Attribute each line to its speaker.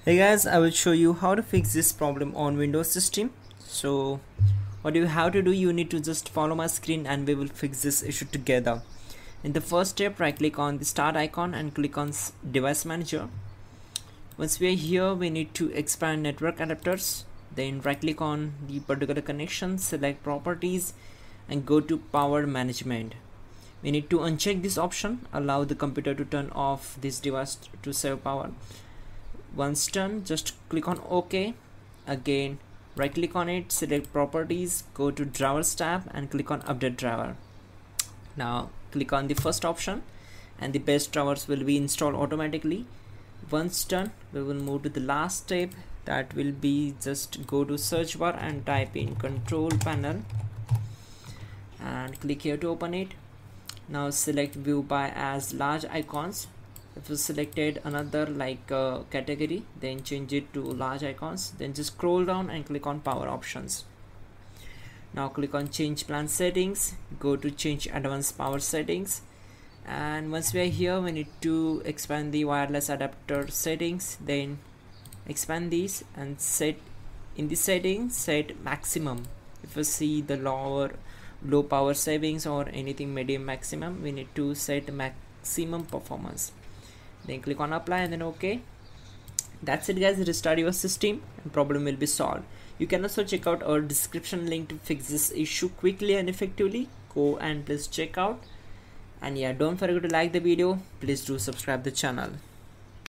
Speaker 1: Hey guys, I will show you how to fix this problem on Windows system. So what you have to do, you need to just follow my screen and we will fix this issue together. In the first step, right click on the start icon and click on device manager. Once we are here, we need to expand network adapters. Then right click on the particular connection, select properties and go to power management. We need to uncheck this option, allow the computer to turn off this device to save power. Once done, just click on OK. Again, right click on it, select properties, go to drivers tab and click on update driver. Now click on the first option and the best drivers will be installed automatically. Once done, we will move to the last step, that will be just go to search bar and type in control panel and click here to open it. Now select view by as large icons. If you selected another category, then change it to large icons, then just scroll down and click on power options. Now click on change plan settings, go to change advanced power settings, and once we are here, we need to expand the wireless adapter settings, then expand these and set in the settings, set maximum. If you see the low power savings or anything medium maximum, we need to set maximum performance. Then click on apply and then OK. That's it guys, restart your system and problem will be solved. You can also check out our description link to fix this issue quickly and effectively. Go and please check out, and yeah, don't forget to like the video. Please do subscribe the channel.